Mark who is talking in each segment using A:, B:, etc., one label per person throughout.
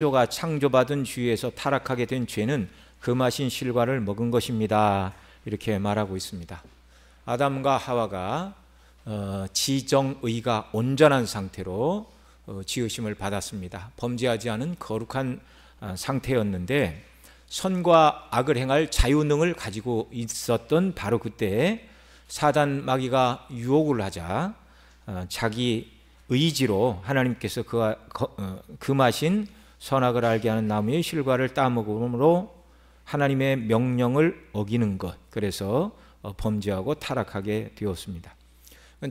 A: 창조가 창조받은 주위에서 타락하게 된 죄는 금하신 실과를 먹은 것입니다. 이렇게 말하고 있습니다. 아담과 하와가 지정의가 온전한 상태로 지으심을 받았습니다. 범죄하지 않은 거룩한 상태였는데 선과 악을 행할 자유능을 가지고 있었던 바로 그때 사단 마귀가 유혹을 하자 자기 의지로 하나님께서 금하신 선악을 알게 하는 나무의 실과를 따먹음으로 하나님의 명령을 어기는 것, 그래서 범죄하고 타락하게 되었습니다.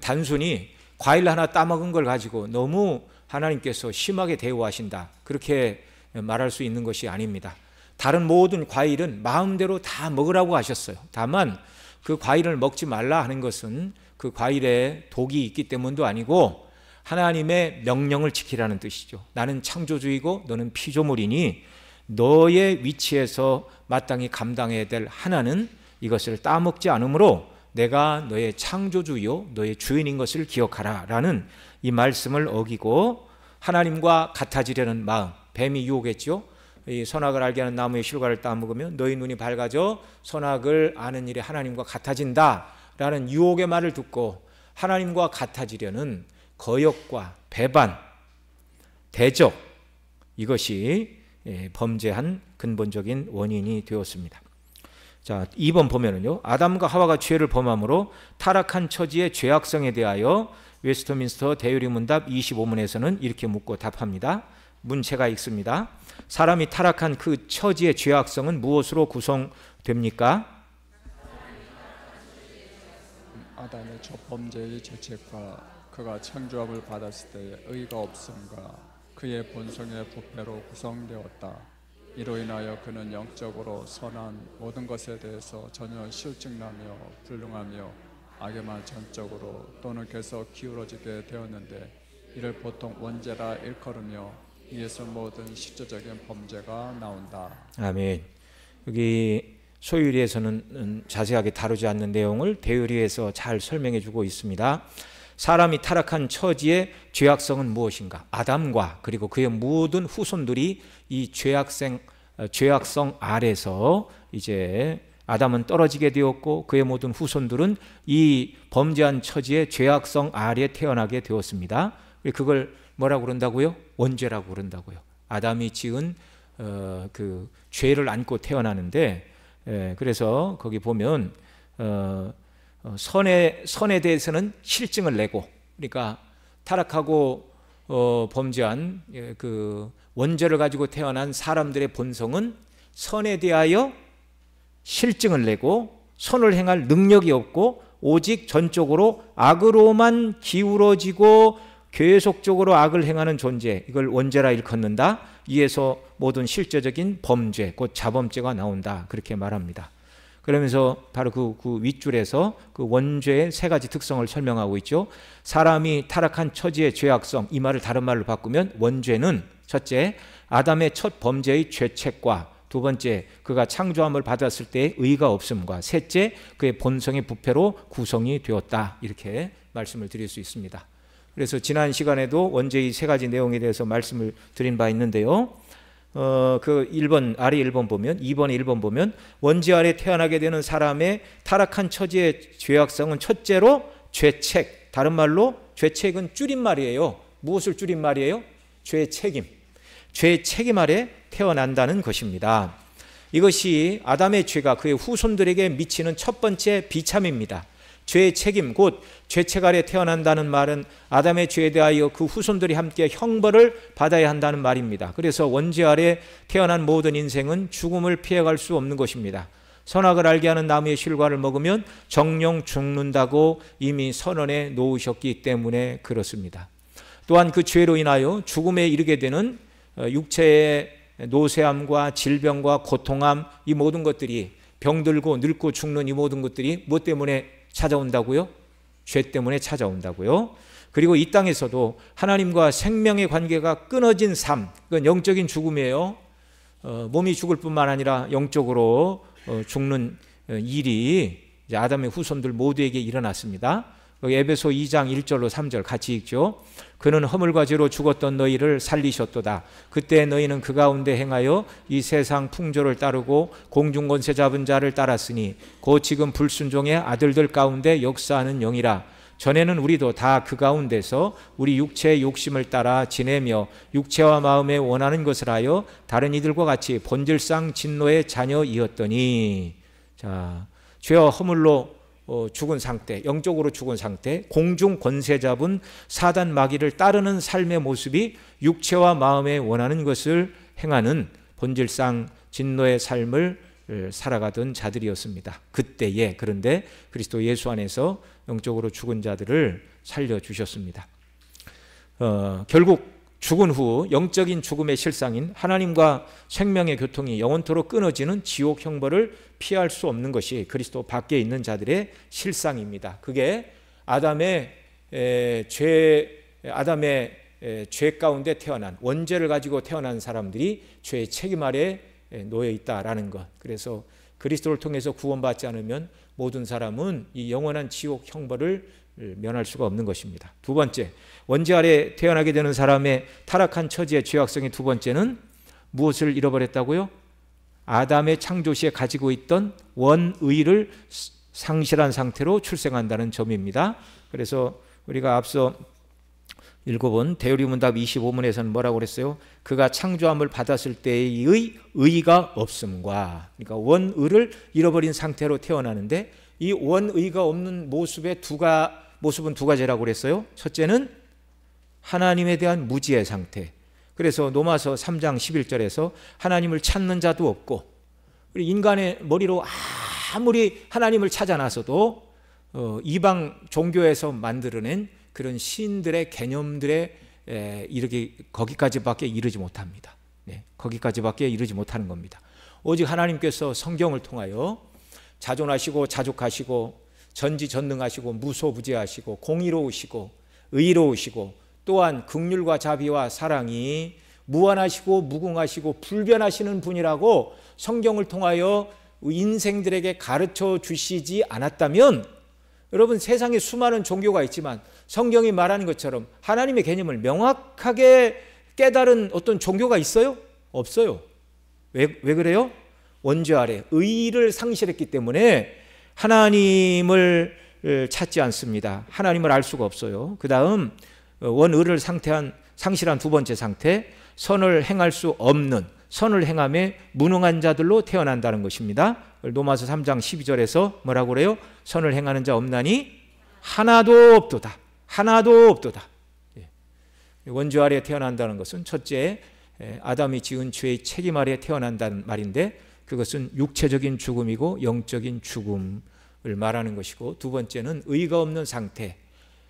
A: 단순히 과일 하나 따먹은 걸 가지고 너무 하나님께서 심하게 대우하신다, 그렇게 말할 수 있는 것이 아닙니다. 다른 모든 과일은 마음대로 다 먹으라고 하셨어요. 다만 그 과일을 먹지 말라 하는 것은 그 과일에 독이 있기 때문도 아니고 하나님의 명령을 지키라는 뜻이죠. 나는 창조주이고 너는 피조물이니 너의 위치에서 마땅히 감당해야 될 하나는 이것을 따먹지 않으므로 내가 너의 창조주요 너의 주인인 것을 기억하라 라는 이 말씀을 어기고 하나님과 같아지려는 마음, 뱀이 유혹했죠. 이 선악을 알게 하는 나무의 실과를 따먹으면 너희 눈이 밝아져 선악을 아는 일에 하나님과 같아진다 라는 유혹의 말을 듣고 하나님과 같아지려는 거역과 배반, 대적, 이것이 범죄한 근본적인 원인이 되었습니다. 자, 2번 보면은요, 아담과 하와가 죄를 범함으로 타락한 처지의 죄악성에 대하여 웨스트민스터 대유리 문답 25문에서는 이렇게 묻고 답합니다. 문체가 읽습니다. 사람이 타락한 그 처지의 죄악성은 무엇으로 구성됩니까?
B: 아담의 첫 범죄의 죄책과 그가 창조함을 받았을 때의 의가 없음과 그의 본성의 부패로 구성되었다. 이로 인하여 그는 영적으로 선한 모든 것에 대해서 전혀 실증나며 불능하며 악에만 전적으로 또는 계속 기울어지게 되었는데 이를 보통 원죄라 일컬으며 이에서 모든 실제적인 범죄가 나온다.
A: 아멘. 여기 소유리에서는 자세하게 다루지 않는 내용을 대유리에서 잘 설명해 주고 있습니다. 사람이 타락한 처지의 죄악성은 무엇인가? 아담과 그리고 그의 모든 후손들이 이 죄악성 아래서 이제 아담은 떨어지게 되었고 그의 모든 후손들은 이 범죄한 처지의 죄악성 아래에 태어나게 되었습니다. 그걸 뭐라고 그런다고요? 원죄라고 그런다고요. 아담이 지은 그 죄를 안고 태어나는데, 그래서 거기 보면 선에 대해서는 실증을 내고, 그러니까 타락하고 범죄한 그 원죄를 가지고 태어난 사람들의 본성은 선에 대하여 실증을 내고 선을 행할 능력이 없고 오직 전적으로 악으로만 기울어지고 계속적으로 악을 행하는 존재, 이걸 원죄라 일컫는다. 이에서 모든 실제적인 범죄, 곧 자범죄가 나온다, 그렇게 말합니다. 그러면서 바로 그 윗줄에서 그 원죄의 세 가지 특성을 설명하고 있죠. 사람이 타락한 처지의 죄악성, 이 말을 다른 말로 바꾸면 원죄는 첫째, 아담의 첫 범죄의 죄책과 두 번째, 그가 창조함을 받았을 때의 의가 없음과 셋째, 그의 본성의 부패로 구성이 되었다, 이렇게 말씀을 드릴 수 있습니다. 그래서 지난 시간에도 원죄의 세 가지 내용에 대해서 말씀을 드린 바 있는데요. 그 1번, 아래 1번 보면, 2번에 1번 보면 원죄 아래 태어나게 되는 사람의 타락한 처지의 죄악성은 첫째로 죄책, 다른 말로 죄책은 줄임말이에요. 무엇을 줄임말이에요? 죄책임. 죄책임 아래 태어난다는 것입니다. 이것이 아담의 죄가 그의 후손들에게 미치는 첫 번째 비참입니다. 죄의 책임, 곧 죄책 아래 태어난다는 말은 아담의 죄에 대하여 그 후손들이 함께 형벌을 받아야 한다는 말입니다. 그래서 원죄 아래 태어난 모든 인생은 죽음을 피해갈 수 없는 것입니다. 선악을 알게 하는 나무의 실과를 먹으면 정령 죽는다고 이미 선언해 놓으셨기 때문에 그렇습니다. 또한 그 죄로 인하여 죽음에 이르게 되는 육체의 노쇠함과 질병과 고통함, 이 모든 것들이 병들고 늙고 죽는 이 모든 것들이 무엇 때문에 찾아온다고요? 죄 때문에 찾아온다고요. 그리고 이 땅에서도 하나님과 생명의 관계가 끊어진 삶, 그건 영적인 죽음이에요. 몸이 죽을 뿐만 아니라 영적으로 죽는 일이 이제 아담의 후손들 모두에게 일어났습니다. 에베소 2장 1절로 3절 같이 읽죠. 그는 허물과 죄로 죽었던 너희를 살리셨도다. 그때 너희는 그 가운데 행하여 이 세상 풍조를 따르고 공중 권세 잡은 자를 따랐으니 곧 지금 불순종의 아들들 가운데 역사하는 영이라. 전에는 우리도 다 그 가운데서 우리 육체의 욕심을 따라 지내며 육체와 마음에 원하는 것을 하여 다른 이들과 같이 본질상 진노의 자녀이었더니, 자, 죄와 허물로 죽은 상태, 영적으로 죽은 상태, 공중 권세 잡은 사단 마귀를 따르는 삶의 모습이 육체와 마음에 원하는 것을 행하는 본질상 진노의 삶을 살아가던 자들이었습니다. 그때에. 그런데 그리스도 예수 안에서 영적으로 죽은 자들을 살려주셨습니다. 결국 죽은 후 영적인 죽음의 실상인 하나님과 생명의 교통이 영원토록 끊어지는 지옥 형벌을 피할 수 없는 것이 그리스도 밖에 있는 자들의 실상입니다. 그게 아담의 죄 가운데 태어난, 원죄를 가지고 태어난 사람들이 죄의 책임 아래 놓여 있다라는 것. 그래서 그리스도를 통해서 구원받지 않으면 모든 사람은 이 영원한 지옥 형벌을 면할 수가 없는 것입니다. 두 번째, 원죄 아래 태어나게 되는 사람의 타락한 처지의 죄악성의 두 번째는 무엇을 잃어버렸다고요? 아담의 창조 시에 가지고 있던 원의를 상실한 상태로 출생한다는 점입니다. 그래서 우리가 앞서 읽어본 대요리문답 25문에서는 뭐라고 그랬어요? 그가 창조함을 받았을 때의 의가 없음과, 그러니까 원의를 잃어버린 상태로 태어나는데 이 원의가 없는 모습은 두 가지라고 그랬어요. 첫째는 하나님에 대한 무지의 상태. 그래서 로마서 3장 11절에서 하나님을 찾는 자도 없고, 인간의 머리로 아무리 하나님을 찾아 나서도 이방 종교에서 만들어낸 그런 신들의 개념들에 거기까지밖에 이르지 못합니다. 네, 거기까지밖에 이르지 못하는 겁니다. 오직 하나님께서 성경을 통하여 자존하시고 자족하시고 전지전능하시고 무소부재하시고 공의로우시고 의로우시고 또한 긍휼과 자비와 사랑이 무한하시고 무궁하시고 불변하시는 분이라고 성경을 통하여 인생들에게 가르쳐 주시지 않았다면, 여러분, 세상에 수많은 종교가 있지만 성경이 말하는 것처럼 하나님의 개념을 명확하게 깨달은 어떤 종교가 있어요? 없어요. 왜 그래요? 원죄 아래 의를 상실했기 때문에 하나님을 찾지 않습니다. 하나님을 알 수가 없어요. 그 다음 원의를 상실한 두 번째 상태, 선을 행할 수 없는, 선을 행함에 무능한 자들로 태어난다는 것입니다. 로마서 3장 12절에서 뭐라고 그래요? 선을 행하는 자 없나니 하나도 없도다. 하나도 없도다. 원죄 아래 태어난다는 것은 첫째, 아담이 지은 죄의 책임 아래 태어난다는 말인데, 그것은 육체적인 죽음이고 영적인 죽음을 말하는 것이고, 두 번째는 의가 없는 상태,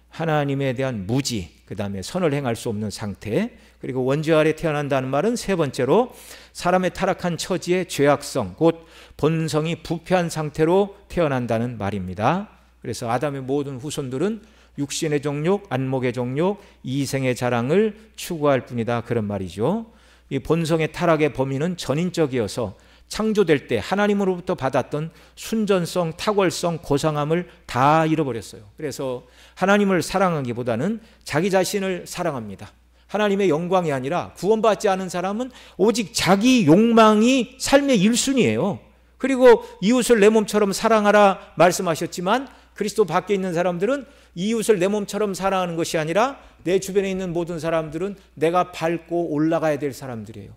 A: 하나님에 대한 무지, 그 다음에 선을 행할 수 없는 상태, 그리고 원죄 아래 태어난다는 말은 세 번째로 사람의 타락한 처지의 죄악성, 곧 본성이 부패한 상태로 태어난다는 말입니다. 그래서 아담의 모든 후손들은 육신의 정욕, 안목의 정욕, 이생의 자랑을 추구할 뿐이다, 그런 말이죠. 이 본성의 타락의 범위는 전인적이어서 창조될 때 하나님으로부터 받았던 순전성, 탁월성, 고상함을 다 잃어버렸어요. 그래서 하나님을 사랑하기보다는 자기 자신을 사랑합니다. 하나님의 영광이 아니라, 구원받지 않은 사람은 오직 자기 욕망이 삶의 1순위예요. 그리고 이웃을 내 몸처럼 사랑하라 말씀하셨지만, 그리스도 밖에 있는 사람들은 이웃을 내 몸처럼 사랑하는 것이 아니라 내 주변에 있는 모든 사람들은 내가 밟고 올라가야 될 사람들이에요.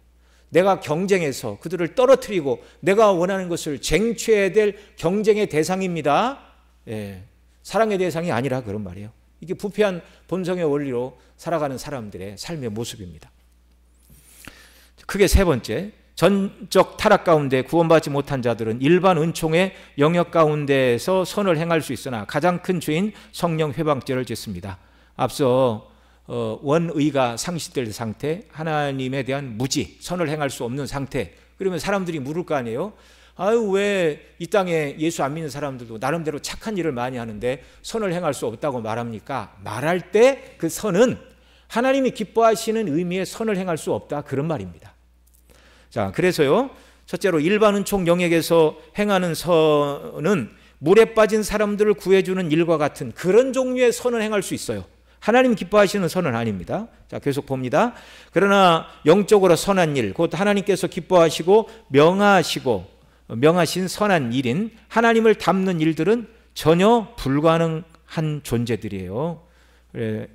A: 내가 경쟁해서 그들을 떨어뜨리고 내가 원하는 것을 쟁취해야 될 경쟁의 대상입니다. 사랑의 대상이 아니라, 그런 말이에요. 이게 부패한 본성의 원리로 살아가는 사람들의 삶의 모습입니다. 크게 세 번째, 전적 타락 가운데 구원받지 못한 자들은 일반 은총의 영역 가운데에서 선을 행할 수 있으나 가장 큰 죄인 성령 회방죄를 짓습니다. 앞서 원의가 상실될 상태, 하나님에 대한 무지, 선을 행할 수 없는 상태. 그러면 사람들이 물을 거 아니에요? 아유, 왜 이 땅에 예수 안 믿는 사람들도 나름대로 착한 일을 많이 하는데 선을 행할 수 없다고 말합니까? 말할 때 그 선은 하나님이 기뻐하시는 의미의 선을 행할 수 없다, 그런 말입니다. 자, 그래서요, 첫째로 일반 은총 영역에서 행하는 선은 물에 빠진 사람들을 구해주는 일과 같은 그런 종류의 선을 행할 수 있어요. 하나님 기뻐하시는 선은 아닙니다. 자, 계속 봅니다. 그러나 영적으로 선한 일, 곧 하나님께서 기뻐하시고 명하신 선한 일인 하나님을 닮는 일들은 전혀 불가능한 존재들이에요. 그래,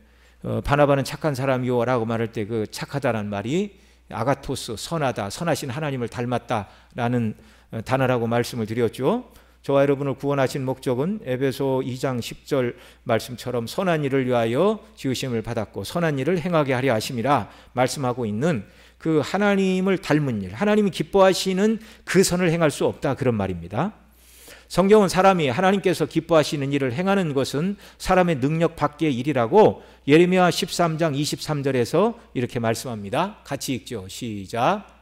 A: 바나바는 착한 사람이요 라고 말할 때 그 착하다라는 말이 아가토스, 선하다, 선하신 하나님을 닮았다라는 단어라고 말씀을 드렸죠. 저와 여러분을 구원하신 목적은 에베소 2장 10절 말씀처럼 선한 일을 위하여 지으심을 받았고 선한 일을 행하게 하려 하심이라 말씀하고 있는 그 하나님을 닮은 일, 하나님이 기뻐하시는 그 선을 행할 수 없다, 그런 말입니다. 성경은 사람이 하나님께서 기뻐하시는 일을 행하는 것은 사람의 능력 밖의 일이라고 예레미야 13장 23절에서 이렇게 말씀합니다. 같이 읽죠. 시작.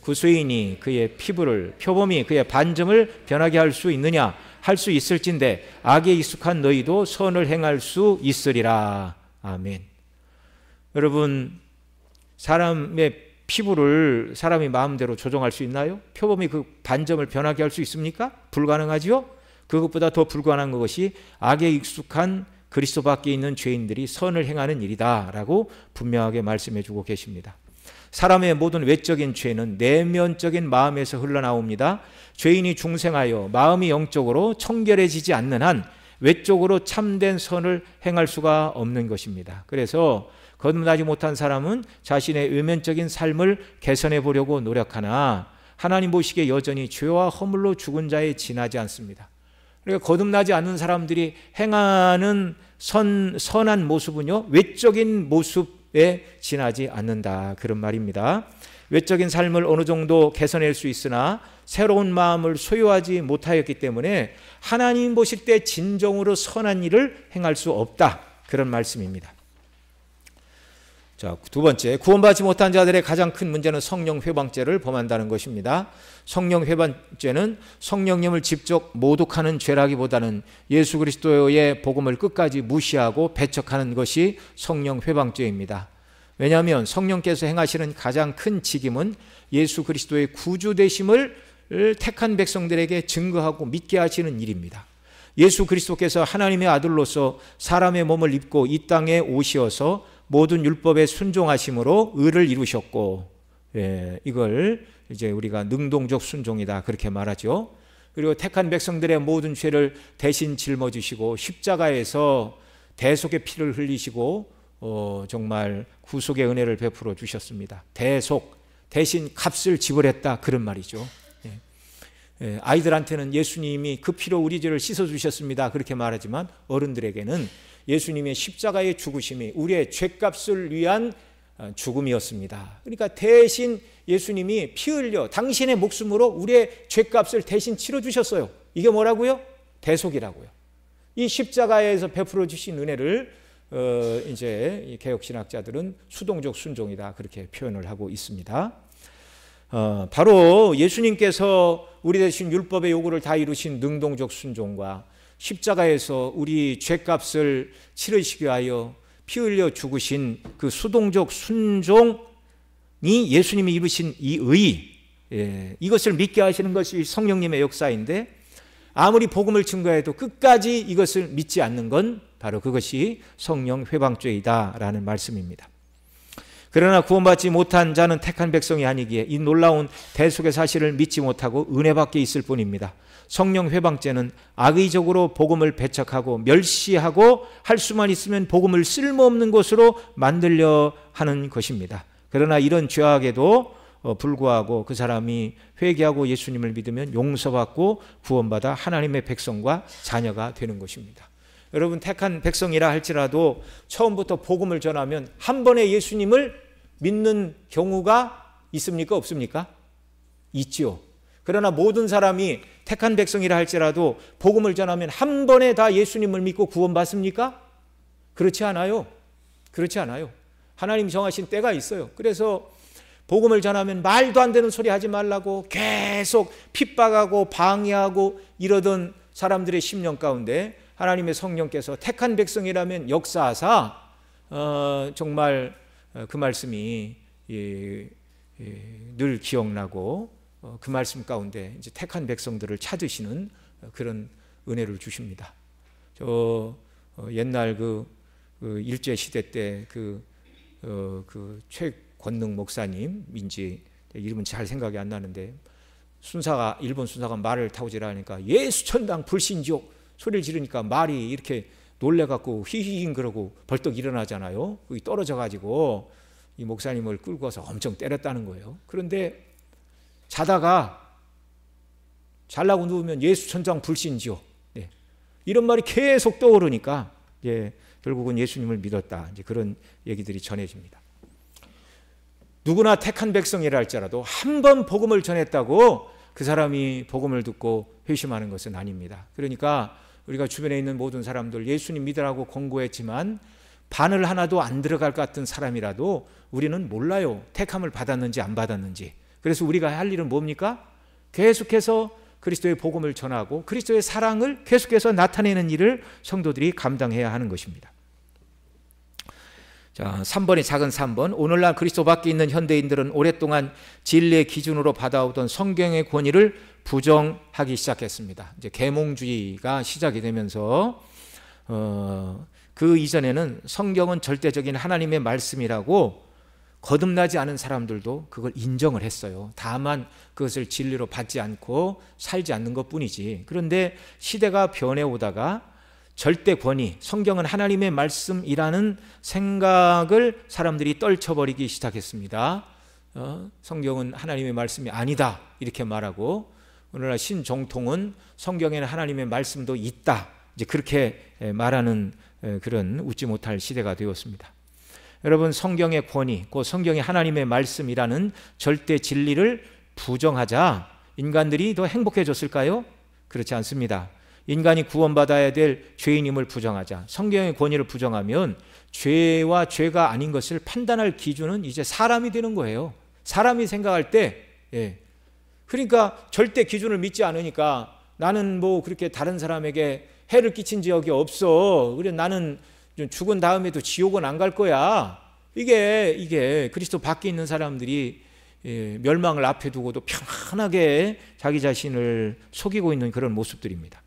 A: 구수인이 그의 피부를, 표범이 그의 반점을 변하게 할 수 있느냐? 할 수 있을진데 악에 익숙한 너희도 선을 행할 수 있으리라. 아멘. 여러분, 사람의 피부를 사람이 마음대로 조정할 수 있나요? 표범이 그 반점을 변하게 할 수 있습니까? 불가능하지요? 그것보다 더 불가능한 것이 악에 익숙한 그리스도 밖에 있는 죄인들이 선을 행하는 일이다 라고 분명하게 말씀해 주고 계십니다. 사람의 모든 외적인 죄는 내면적인 마음에서 흘러나옵니다. 죄인이 중생하여 마음이 영적으로 청결해지지 않는 한 외적으로 참된 선을 행할 수가 없는 것입니다. 그래서 거듭나지 못한 사람은 자신의 외면적인 삶을 개선해 보려고 노력하나 하나님 보시기에 여전히 죄와 허물로 죽은 자에 지나지 않습니다. 그러니까 거듭나지 않는 사람들이 행하는 선한 모습은요, 외적인 모습에 지나지 않는다, 그런 말입니다. 외적인 삶을 어느 정도 개선할 수 있으나 새로운 마음을 소유하지 못하였기 때문에 하나님 보실 때 진정으로 선한 일을 행할 수 없다, 그런 말씀입니다. 자, 두 번째, 구원받지 못한 자들의 가장 큰 문제는 성령 회방죄를 범한다는 것입니다. 성령 회방죄는 성령님을 직접 모독하는 죄라기보다는 예수 그리스도의 복음을 끝까지 무시하고 배척하는 것이 성령 회방죄입니다. 왜냐하면 성령께서 행하시는 가장 큰 직임은 예수 그리스도의 구주 되심을 택한 백성들에게 증거하고 믿게 하시는 일입니다. 예수 그리스도께서 하나님의 아들로서 사람의 몸을 입고 이 땅에 오시어서 모든 율법에 순종하심으로 의를 이루셨고, 이걸 이제 우리가 능동적 순종이다, 그렇게 말하죠. 그리고 택한 백성들의 모든 죄를 대신 짊어지시고 십자가에서 대속의 피를 흘리시고 정말 구속의 은혜를 베풀어 주셨습니다. 대신 값을 지불했다, 그런 말이죠. 아이들한테는 예수님이 그 피로 우리 죄를 씻어 주셨습니다, 그렇게 말하지만 어른들에게는 예수님의 십자가의 죽으심이 우리의 죄값을 위한 죽음이었습니다. 그러니까 대신 예수님이 피 흘려 당신의 목숨으로 우리의 죄값을 대신 치러주셨어요. 이게 뭐라고요? 대속이라고요. 이 십자가에서 베풀어 주신 은혜를 이제 개혁신학자들은 수동적 순종이다, 그렇게 표현을 하고 있습니다. 바로 예수님께서 우리 대신 율법의 요구를 다 이루신 능동적 순종과 십자가에서 우리 죄값을 치르시기 위하여 피 흘려 죽으신 그 수동적 순종이 예수님이 이루신 이 의, 이것을 믿게 하시는 것이 성령님의 역사인데, 아무리 복음을 증거해도 끝까지 이것을 믿지 않는 건 바로 그것이 성령 회방죄이다라는 말씀입니다. 그러나 구원받지 못한 자는 택한 백성이 아니기에 이 놀라운 대속의 사실을 믿지 못하고 은혜밖에 있을 뿐입니다. 성령 회방죄는 악의적으로 복음을 배척하고 멸시하고 할 수만 있으면 복음을 쓸모없는 것으로 만들려 하는 것입니다. 그러나 이런 죄악에도 불구하고 그 사람이 회개하고 예수님을 믿으면 용서받고 구원받아 하나님의 백성과 자녀가 되는 것입니다. 여러분, 택한 백성이라 할지라도 처음부터 복음을 전하면 한 번에 예수님을 믿는 경우가 있습니까? 없습니까? 있지요. 그러나 모든 사람이 택한 백성이라 할지라도 복음을 전하면 한 번에 다 예수님을 믿고 구원받습니까? 그렇지 않아요. 그렇지 않아요. 하나님 정하신 때가 있어요. 그래서 복음을 전하면 말도 안 되는 소리 하지 말라고 계속 핍박하고 방해하고 이러던 사람들의 심령 가운데 하나님의 성령께서 택한 백성이라면 역사하사 정말 그 말씀이 늘 기억나고 그 말씀 가운데 이제 택한 백성들을 찾으시는 그런 은혜를 주십니다. 저 옛날 그 일제 시대 때 최권능 목사님인지 이름은 잘 생각이 안 나는데 일본 순사가 말을 타고 지나가니까 예수천당 불신지요 소리를 지르니까 말이 이렇게 놀래갖고 휘휘잉 그러고 벌떡 일어나잖아요. 거기 떨어져가지고 이 목사님을 끌고 와서 엄청 때렸다는 거예요. 그런데 자다가 잘라고 누우면 예수천당 불신지요. 네. 이런 말이 계속 떠오르니까 결국은 예수님을 믿었다. 이제 그런 얘기들이 전해집니다. 누구나 택한 백성이라 할지라도 한 번 복음을 전했다고 그 사람이 복음을 듣고 회심하는 것은 아닙니다. 그러니까 우리가 주변에 있는 모든 사람들 예수님 믿으라고 권고했지만 바늘 하나도 안 들어갈 것 같은 사람이라도 우리는 몰라요. 택함을 받았는지 안 받았는지. 그래서 우리가 할 일은 뭡니까? 계속해서 그리스도의 복음을 전하고 그리스도의 사랑을 계속해서 나타내는 일을 성도들이 감당해야 하는 것입니다. 자, 3번이 작은 3번. 오늘날 그리스도 밖에 있는 현대인들은 오랫동안 진리의 기준으로 받아오던 성경의 권위를 부정하기 시작했습니다. 이제 계몽주의가 시작이 되면서 그 이전에는 성경은 절대적인 하나님의 말씀이라고 거듭나지 않은 사람들도 그걸 인정을 했어요. 다만 그것을 진리로 받지 않고 살지 않는 것뿐이지. 그런데 시대가 변해오다가 절대 권위, 성경은 하나님의 말씀이라는 생각을 사람들이 떨쳐버리기 시작했습니다. 성경은 하나님의 말씀이 아니다 이렇게 말하고 오늘날 신정통은 성경에는 하나님의 말씀도 있다 이제 그렇게 말하는 그런 웃지 못할 시대가 되었습니다. 여러분, 성경의 권위, 그 성경이 하나님의 말씀이라는 절대 진리를 부정하자 인간들이 더 행복해졌을까요? 그렇지 않습니다. 인간이 구원받아야 될 죄인임을 부정하자, 성경의 권위를 부정하면 죄와 죄가 아닌 것을 판단할 기준은 이제 사람이 되는 거예요. 사람이 생각할 때, 그러니까 절대 기준을 믿지 않으니까 나는 뭐 그렇게 다른 사람에게 해를 끼친 적이 없어. 그래 나는 죽은 다음에도 지옥은 안 갈 거야. 이게 그리스도 밖에 있는 사람들이 멸망을 앞에 두고도 편안하게 자기 자신을 속이고 있는 그런 모습들입니다.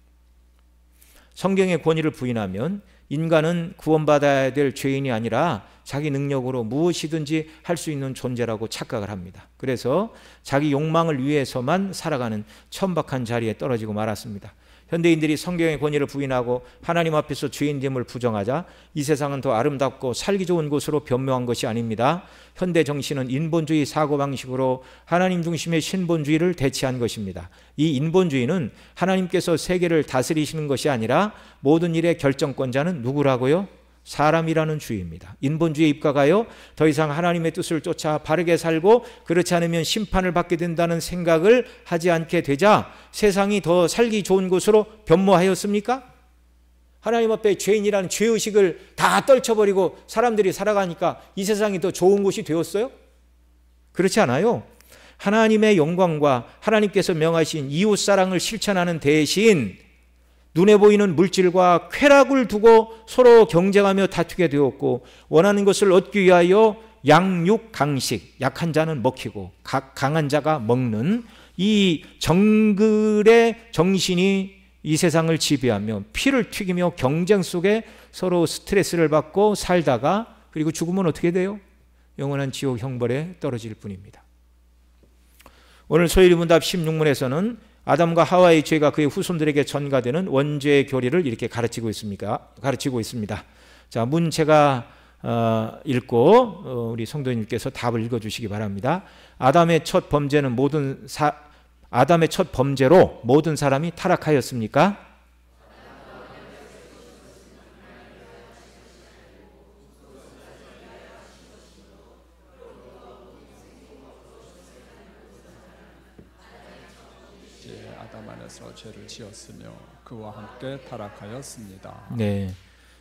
A: 성경의 권위를 부인하면 인간은 구원받아야 될 죄인이 아니라 자기 능력으로 무엇이든지 할 수 있는 존재라고 착각을 합니다. 그래서 자기 욕망을 위해서만 살아가는 천박한 자리에 떨어지고 말았습니다. 현대인들이 성경의 권위를 부인하고 하나님 앞에서 죄인됨을 부정하자 이 세상은 더 아름답고 살기 좋은 곳으로 변모한 것이 아닙니다. 현대 정신은 인본주의 사고방식으로 하나님 중심의 신본주의를 대체한 것입니다. 이 인본주의는 하나님께서 세계를 다스리시는 것이 아니라 모든 일의 결정권자는 누구라고요? 사람이라는 주의입니다. 인본주의에 입각하여 더 이상 하나님의 뜻을 쫓아 바르게 살고 그렇지 않으면 심판을 받게 된다는 생각을 하지 않게 되자 세상이 더 살기 좋은 곳으로 변모하였습니까? 하나님 앞에 죄인이라는 죄의식을 다 떨쳐버리고 사람들이 살아가니까 이 세상이 더 좋은 곳이 되었어요? 그렇지 않아요. 하나님의 영광과 하나님께서 명하신 이웃사랑을 실천하는 대신 눈에 보이는 물질과 쾌락을 두고 서로 경쟁하며 다투게 되었고 원하는 것을 얻기 위하여 양육강식, 약한 자는 먹히고 강한 자가 먹는 이 정글의 정신이 이 세상을 지배하며 피를 튀기며 경쟁 속에 서로 스트레스를 받고 살다가 그리고 죽으면 어떻게 돼요? 영원한 지옥 형벌에 떨어질 뿐입니다. 오늘 소일문답 16문에서는 아담과 하와의 죄가 그의 후손들에게 전가되는 원죄의 교리를 이렇게 가르치고 있습니다. 자, 문 제가 읽고 우리 성도님께서 답을 읽어주시기 바랍니다. 아담의 첫 범죄로 모든 사람이 타락하였습니까?
B: 아담 안에서 죄를 지었으며 그와 함께 타락하였습니다.
A: 네,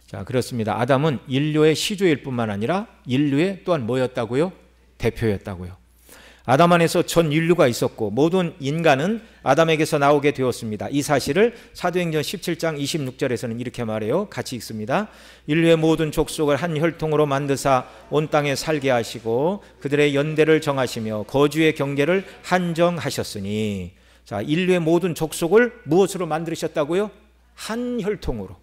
A: 자 그렇습니다. 아담은 인류의 시조일 뿐만 아니라 인류의 또한 뭐였다고요? 대표였다고요. 아담 안에서 전 인류가 있었고 모든 인간은 아담에게서 나오게 되었습니다. 이 사실을 사도행전 17장 26절에서는 이렇게 말해요. 같이 읽습니다. 인류의 모든 족속을 한 혈통으로 만드사 온 땅에 살게 하시고 그들의 연대를 정하시며 거주의 경계를 한정하셨으니, 자 인류의 모든 족속을 무엇으로 만드셨다고요? 한 혈통으로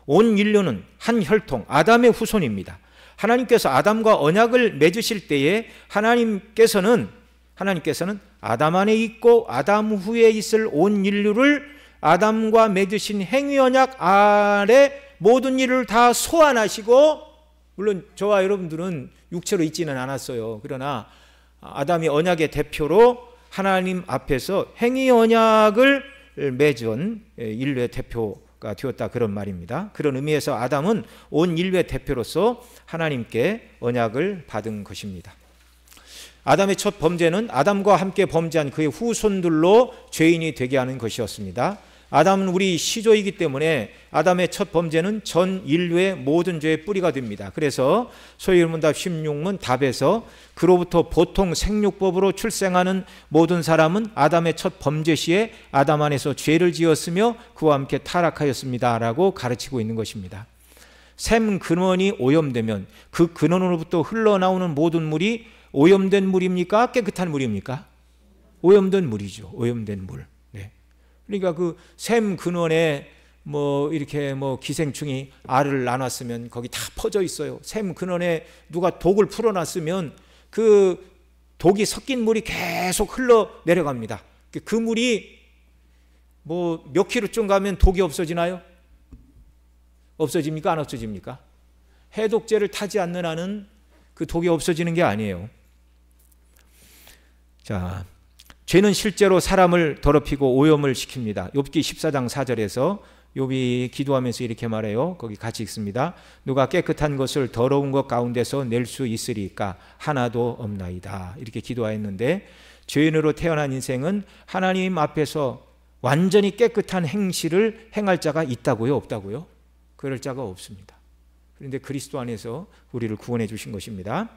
A: 온 인류는 한 혈통 아담의 후손입니다. 하나님께서 아담과 언약을 맺으실 때에 하나님께서는 아담 안에 있고 아담 후에 있을 온 인류를 아담과 맺으신 행위 언약 아래 모든 일을 다 소환하시고, 물론 저와 여러분들은 육체로 있지는 않았어요. 그러나 아담이 언약의 대표로 하나님 앞에서 행위 언약을 맺은 인류의 대표가 되었다, 그런 말입니다. 그런 의미에서 아담은 온 인류의 대표로서 하나님께 언약을 받은 것입니다. 아담의 첫 범죄는 아담과 함께 범죄한 그의 후손들로 죄인이 되게 하는 것이었습니다. 아담은 우리 시조이기 때문에 아담의 첫 범죄는 전 인류의 모든 죄의 뿌리가 됩니다. 그래서 소위문답 16문 답에서 그로부터 보통 생육법으로 출생하는 모든 사람은 아담의 첫 범죄 시에 아담 안에서 죄를 지었으며 그와 함께 타락하였습니다 라고 가르치고 있는 것입니다. 샘 근원이 오염되면 그 근원으로부터 흘러나오는 모든 물이 오염된 물입니까? 깨끗한 물입니까? 오염된 물이죠. 오염된 물. 그러니까 그 샘 근원에 이렇게 기생충이 알을 나눴으면 거기 다 퍼져 있어요. 샘 근원에 누가 독을 풀어놨으면 그 독이 섞인 물이 계속 흘러 내려갑니다. 그 물이 몇 킬로쯤 가면 독이 없어지나요? 없어집니까? 안 없어집니까? 해독제를 타지 않는 한은 그 독이 없어지는 게 아니에요. 자, 죄는 실제로 사람을 더럽히고 오염을 시킵니다. 욥기 14장 4절에서 욥이 기도하면서 이렇게 말해요. 거기 같이 읽습니다. 누가 깨끗한 것을 더러운 것 가운데서 낼 수 있으리까? 하나도 없나이다. 이렇게 기도하였는데, 죄인으로 태어난 인생은 하나님 앞에서 완전히 깨끗한 행실을 행할 자가 있다고요? 없다고요? 그럴 자가 없습니다. 그런데 그리스도 안에서 우리를 구원해 주신 것입니다.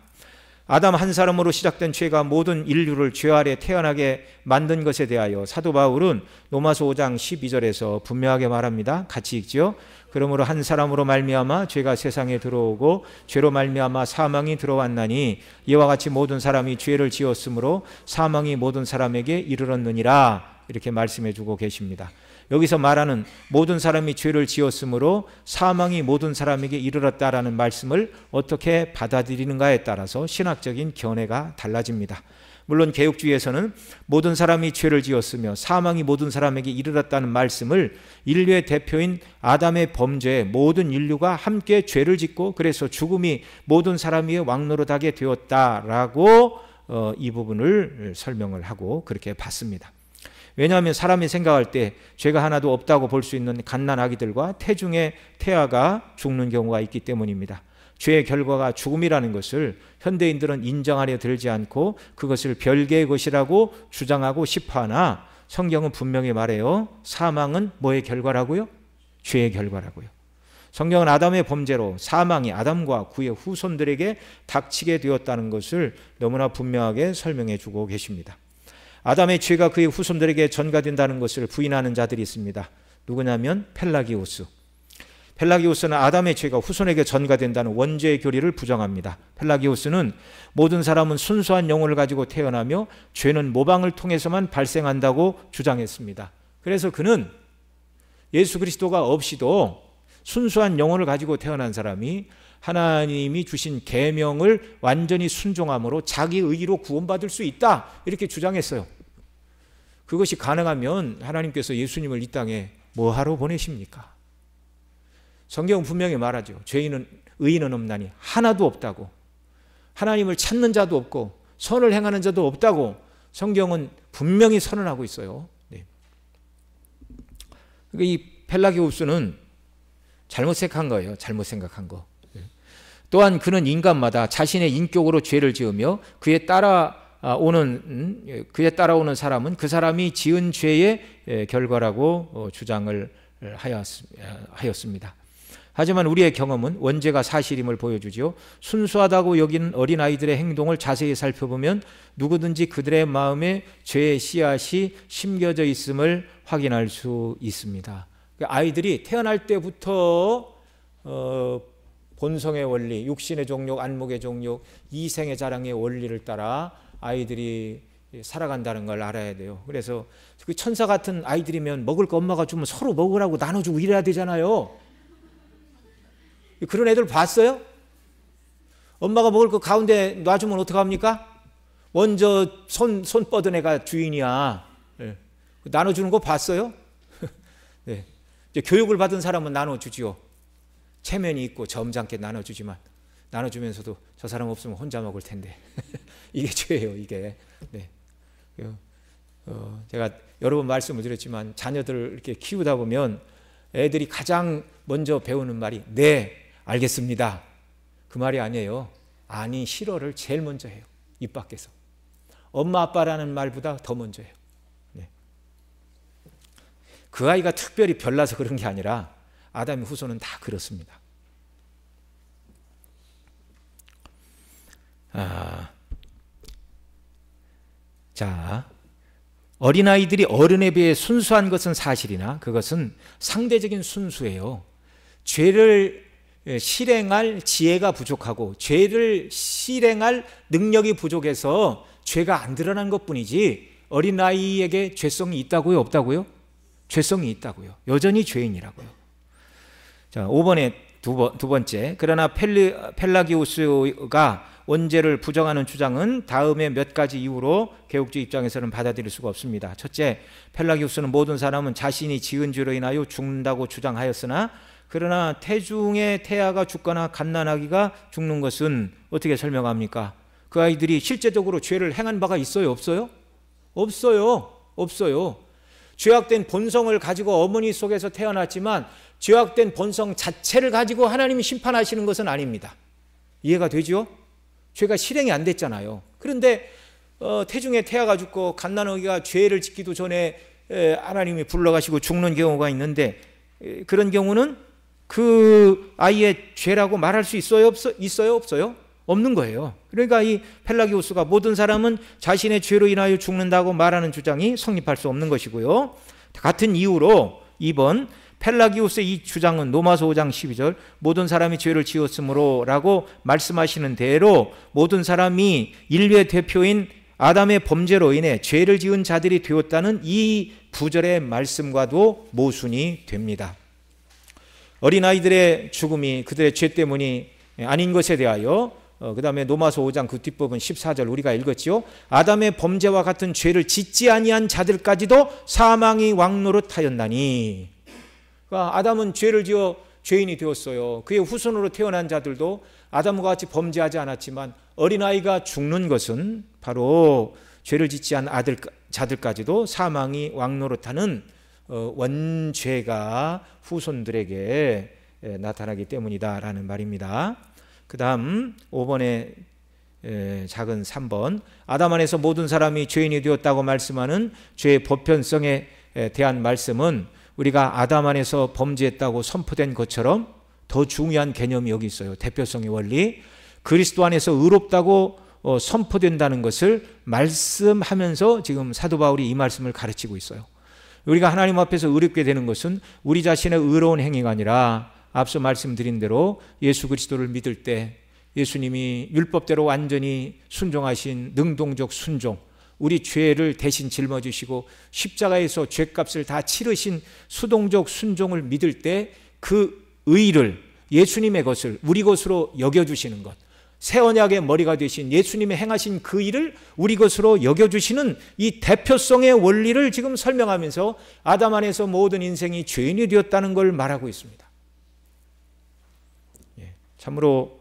A: 아담 한 사람으로 시작된 죄가 모든 인류를 죄 아래 태어나게 만든 것에 대하여 사도 바울은 로마서 5장 12절에서 분명하게 말합니다. 같이 읽죠. 그러므로 한 사람으로 말미암아 죄가 세상에 들어오고 죄로 말미암아 사망이 들어왔나니 이와 같이 모든 사람이 죄를 지었으므로 사망이 모든 사람에게 이르렀느니라, 이렇게 말씀해 주고 계십니다. 여기서 말하는 모든 사람이 죄를 지었으므로 사망이 모든 사람에게 이르렀다라는 말씀을 어떻게 받아들이는가에 따라서 신학적인 견해가 달라집니다. 물론 개혁주의에서는 모든 사람이 죄를 지었으며 사망이 모든 사람에게 이르렀다는 말씀을 인류의 대표인 아담의 범죄에 모든 인류가 함께 죄를 짓고 그래서 죽음이 모든 사람 위에 왕노릇하게 되었다라고 이 부분을 설명을 하고 그렇게 봤습니다. 왜냐하면 사람이 생각할 때 죄가 하나도 없다고 볼 수 있는 갓난아기들과 태중의 태아가 죽는 경우가 있기 때문입니다. 죄의 결과가 죽음이라는 것을 현대인들은 인정하려 들지 않고 그것을 별개의 것이라고 주장하고 싶어하나 성경은 분명히 말해요. 사망은 뭐의 결과라고요? 죄의 결과라고요. 성경은 아담의 범죄로 사망이 아담과 그의 후손들에게 닥치게 되었다는 것을 너무나 분명하게 설명해 주고 계십니다. 아담의 죄가 그의 후손들에게 전가된다는 것을 부인하는 자들이 있습니다. 누구냐면 펠라기우스. 펠라기우스는 아담의 죄가 후손에게 전가된다는 원죄의 교리를 부정합니다. 펠라기우스는 모든 사람은 순수한 영혼을 가지고 태어나며 죄는 모방을 통해서만 발생한다고 주장했습니다. 그래서 그는 예수 그리스도가 없이도 순수한 영혼을 가지고 태어난 사람이 하나님이 주신 계명을 완전히 순종함으로 자기 의로 구원받을 수 있다, 이렇게 주장했어요. 그것이 가능하면 하나님께서 예수님을 이 땅에 뭐하러 보내십니까? 성경은 분명히 말하죠. 의인은 없나니 하나도 없다고. 하나님을 찾는 자도 없고 선을 행하는 자도 없다고 성경은 분명히 선언하고 있어요. 네. 그러니까 이 펠라기우스는 잘못 생각한 거예요. 잘못 생각한 거. 또한 그는 인간마다 자신의 인격으로 죄를 지으며 그에 따라오는 사람은 그 사람이 지은 죄의 결과라고 주장을 하였습니다. 하지만 우리의 경험은 원죄가 사실임을 보여주죠. 순수하다고 여기는 어린아이들의 행동을 자세히 살펴보면 누구든지 그들의 마음에 죄의 씨앗이 심겨져 있음을 확인할 수 있습니다. 아이들이 태어날 때부터 본성의 원리, 육신의 종욕, 안목의 종욕, 이생의 자랑의 원리를 따라 아이들이 살아간다는 걸 알아야 돼요. 그래서 그 천사 같은 아이들이면 먹을 거 엄마가 주면 서로 먹으라고 나눠주고 이래야 되잖아요. 그런 애들 봤어요? 엄마가 먹을 거 가운데 놔주면 어떡합니까? 먼저 손 뻗은 애가 주인이야. 네. 나눠주는 거 봤어요? 네. 이제 교육을 받은 사람은 나눠주지요. 체면이 있고 점잖게 나눠주지만, 나눠주면서도 저 사람 없으면 혼자 먹을 텐데 이게 죄예요, 이게. 네. 제가 여러 번 말씀을 드렸지만 자녀들을 이렇게 키우다 보면 애들이 가장 먼저 배우는 말이 네, 알겠습니다. 그 말이 아니에요. 아니, 싫어를 제일 먼저 해요. 입 밖에서. 엄마 아빠라는 말보다 더 먼저 해요. 네. 그 아이가 특별히 별나서 그런 게 아니라 아담의 후손은 다 그렇습니다. 자, 어린아이들이 어른에 비해 순수한 것은 사실이나 그것은 상대적인 순수예요. 죄를 실행할 지혜가 부족하고 죄를 실행할 능력이 부족해서 죄가 안 드러난 것뿐이지 어린아이에게 죄성이 있다고요? 없다고요? 죄성이 있다고요. 여전히 죄인이라고요. 자, 5번에 두 번째. 그러나 펠라기우스가 원죄를 부정하는 주장은 다음에 몇 가지 이유로 개혁주의 입장에서는 받아들일 수가 없습니다. 첫째, 펠라기우스는 모든 사람은 자신이 지은 죄로 인하여 죽는다고 주장하였으나 그러나 태중의 태아가 죽거나 갓난아기가 죽는 것은 어떻게 설명합니까? 그 아이들이 실제적으로 죄를 행한 바가 있어요? 없어요? 없어요. 없어요. 죄악된 본성을 가지고 어머니 속에서 태어났지만 죄악된 본성 자체를 가지고 하나님이 심판하시는 것은 아닙니다. 이해가 되죠? 죄가 실행이 안 됐잖아요. 그런데 태중에 태아가 죽고 갓난아기가 죄를 짓기도 전에 하나님이 불러가시고 죽는 경우가 있는데 그런 경우는 그 아이의 죄라고 말할 수 있어요? 있어요? 없어요? 없는 거예요. 그러니까 이 펠라기우스가 모든 사람은 자신의 죄로 인하여 죽는다고 말하는 주장이 성립할 수 없는 것이고요. 같은 이유로 2번 펠라기우스의 이 주장은 로마서 5장 12절 모든 사람이 죄를 지었으므로 라고 말씀하시는 대로 모든 사람이 인류의 대표인 아담의 범죄로 인해 죄를 지은 자들이 되었다는 이 구절의 말씀과도 모순이 됩니다. 어린아이들의 죽음이 그들의 죄 때문이 아닌 것에 대하여 그 다음에 로마서 5장 그 뒷부분 14절 우리가 읽었죠. 아담의 범죄와 같은 죄를 짓지 아니한 자들까지도 사망이 왕노릇하였나니. 그러니까 아담은 죄를 지어 죄인이 되었어요. 그의 후손으로 태어난 자들도 아담과 같이 범죄하지 않았지만 어린아이가 죽는 것은 바로 죄를 짓지 않은 자들까지도 사망이 왕노릇하는 원죄가 후손들에게 나타나기 때문이다라는 말입니다. 그 다음 5번의 작은 3번 아담 안에서 모든 사람이 죄인이 되었다고 말씀하는 죄의 보편성에 대한 말씀은 우리가 아담 안에서 범죄했다고 선포된 것처럼 더 중요한 개념이 여기 있어요. 대표성의 원리. 그리스도 안에서 의롭다고 선포된다는 것을 말씀하면서 지금 사도 바울이 이 말씀을 가르치고 있어요. 우리가 하나님 앞에서 의롭게 되는 것은 우리 자신의 의로운 행위가 아니라 앞서 말씀드린 대로 예수 그리스도를 믿을 때 예수님이 율법대로 완전히 순종하신 능동적 순종, 우리 죄를 대신 짊어지시고 십자가에서 죄값을 다 치르신 수동적 순종을 믿을 때 그 의를 예수님의 것을 우리 것으로 여겨주시는 것, 새 언약의 머리가 되신 예수님이 행하신 그 일을 우리 것으로 여겨주시는 이 대표성의 원리를 지금 설명하면서 아담 안에서 모든 인생이 죄인이 되었다는 걸 말하고 있습니다. 참으로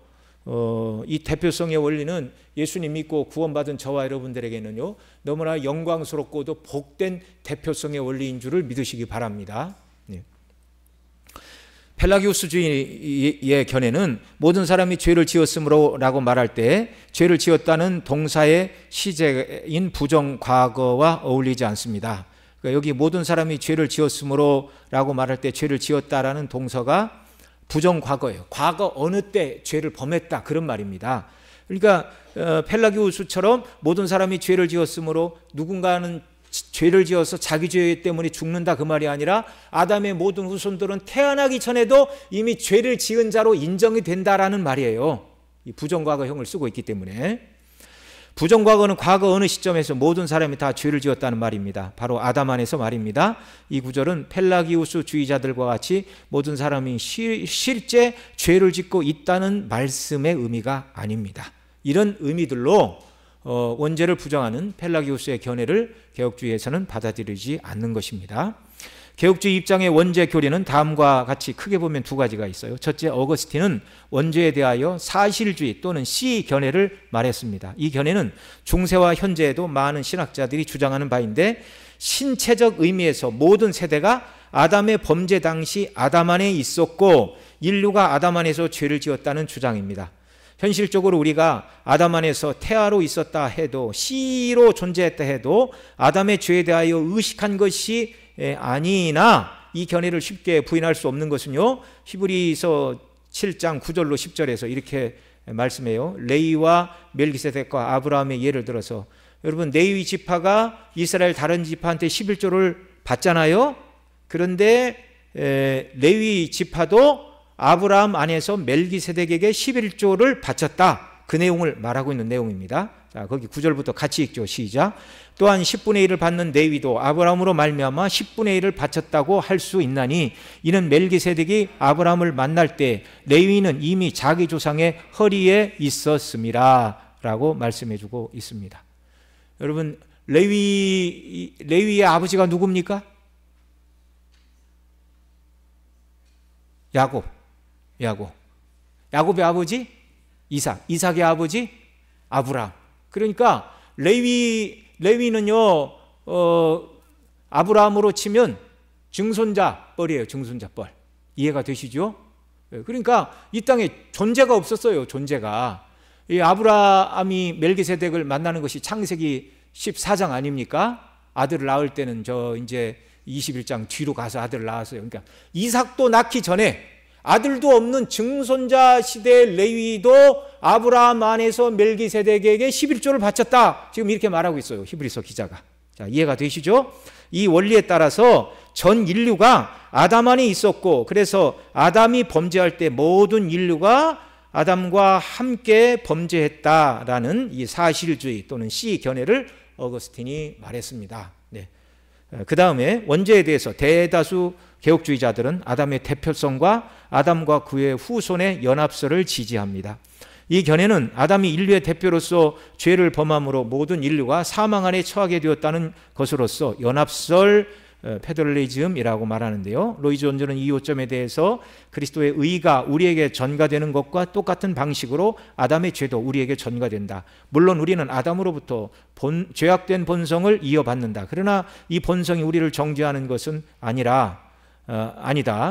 A: 이 대표성의 원리는 예수님 믿고 구원받은 저와 여러분들에게는요 너무나 영광스럽고도 복된 대표성의 원리인 줄을 믿으시기 바랍니다. 펠라기우스주의의 견해는 모든 사람이 죄를 지었으므로 라고 말할 때 죄를 지었다는 동사의 시제인 부정 과거와 어울리지 않습니다. 그러니까 여기 모든 사람이 죄를 지었으므로 라고 말할 때 죄를 지었다라는 동사가 부정 과거예요. 과거 어느 때 죄를 범했다 그런 말입니다. 그러니까 펠라기우스처럼 모든 사람이 죄를 지었으므로 누군가는 죄를 지어서 자기 죄 때문에 죽는다 그 말이 아니라 아담의 모든 후손들은 태어나기 전에도 이미 죄를 지은 자로 인정이 된다라는 말이에요. 이 부정과거형을 쓰고 있기 때문에 부정과거는 과거 어느 시점에서 모든 사람이 다 죄를 지었다는 말입니다. 바로 아담 안에서 말입니다. 이 구절은 펠라기우스 주의자들과 같이 모든 사람이 실제 죄를 짓고 있다는 말씀의 의미가 아닙니다. 이런 의미들로 원죄를 부정하는 펠라기우스의 견해를 개혁주의에서는 받아들이지 않는 것입니다. 개혁주의 입장의 원죄 교리는 다음과 같이 크게 보면 두 가지가 있어요. 첫째, 어거스틴은 원죄에 대하여 사실주의 또는 시 견해를 말했습니다. 이 견해는 중세와 현재에도 많은 신학자들이 주장하는 바인데, 신체적 의미에서 모든 세대가 아담의 범죄 당시 아담 안에 있었고 인류가 아담 안에서 죄를 지었다는 주장입니다. 현실적으로 우리가 아담 안에서 태아로 있었다 해도, 씨로 존재했다 해도 아담의 죄에 대하여 의식한 것이 아니나, 이 견해를 쉽게 부인할 수 없는 것은요, 히브리서 7장 9절로 10절에서 이렇게 말씀해요. 레위와 멜기세덱과 아브라함의 예를 들어서, 여러분, 레위 지파가 이스라엘 다른 지파한테 11조를 받잖아요. 그런데 레위 지파도 아브라함 안에서 멜기세덱에게 11조를 바쳤다. 그 내용을 말하고 있는 내용입니다. 자, 거기 9절부터 같이 읽죠. 시작. 또한 10분의 1을 받는 레위도 아브라함으로 말미암아 10분의 1을 바쳤다고 할 수 있나니, 이는 멜기세덱이 아브라함을 만날 때 레위는 이미 자기 조상의 허리에 있었음이라 라고 말씀해 주고 있습니다. 여러분, 레위의 아버지가 누굽니까? 야곱의 아버지 이삭, 이삭의 아버지 아브라함. 그러니까 레위는요, 아브라함으로 치면 증손자뻘이에요. 증손자뻘. 이해가 되시죠? 그러니까 이 땅에 존재가 없었어요. 존재가. 이 아브라함이 멜기세덱을 만나는 것이 창세기 14장 아닙니까? 아들을 낳을 때는 이제 21장 뒤로 가서 아들을 낳았어요. 그러니까 이삭도 낳기 전에 아들도 없는 증손자 시대 레위도 아브라함 안에서 멜기세덱에게 11조를 바쳤다. 지금 이렇게 말하고 있어요. 히브리서 기자가. 자, 이해가 되시죠? 이 원리에 따라서 전 인류가 아담 안에 있었고, 그래서 아담이 범죄할 때 모든 인류가 아담과 함께 범죄했다라는 이 사실주의 또는 시 견해를 어거스틴이 말했습니다. 네. 그 다음에 원죄에 대해서 대다수 개혁주의자들은 아담의 대표성과 아담과 그의 후손의 연합설을 지지합니다. 이 견해는 아담이 인류의 대표로서 죄를 범함으로 모든 인류가 사망 안에 처하게 되었다는 것으로서 연합설 페더럴리즘이라고 말하는데요. 로이즈 존즈는 이 요점에 대해서 그리스도의 의가 우리에게 전가되는 것과 똑같은 방식으로 아담의 죄도 우리에게 전가된다. 물론 우리는 아담으로부터 죄악된 본성을 이어받는다. 그러나 이 본성이 우리를 정죄하는 것은 아니다.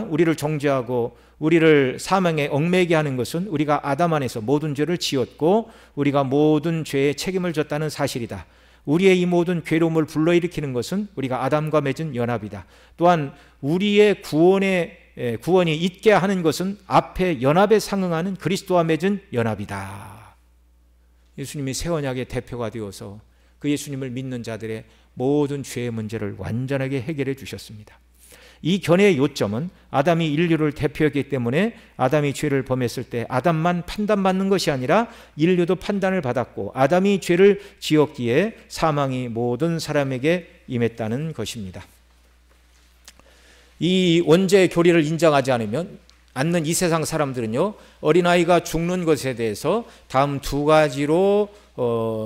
A: 우리를 정죄하고 우리를 사망에 얽매게 하는 것은 우리가 아담 안에서 모든 죄를 지었고 우리가 모든 죄에 책임을 졌다는 사실이다. 우리의 이 모든 괴로움을 불러일으키는 것은 우리가 아담과 맺은 연합이다. 또한 우리의 구원이 있게 하는 것은 앞에 연합에 상응하는 그리스도와 맺은 연합이다. 예수님이 새 언약의 대표가 되어서 그 예수님을 믿는 자들의 모든 죄의 문제를 완전하게 해결해 주셨습니다. 이 견해의 요점은 아담이 인류를 대표했기 때문에 아담이 죄를 범했을 때 아담만 판단받는 것이 아니라 인류도 판단을 받았고, 아담이 죄를 지었기에 사망이 모든 사람에게 임했다는 것입니다. 이 원죄의 교리를 인정하지 않는 이 세상 사람들은요, 어린아이가 죽는 것에 대해서 다음 두 가지로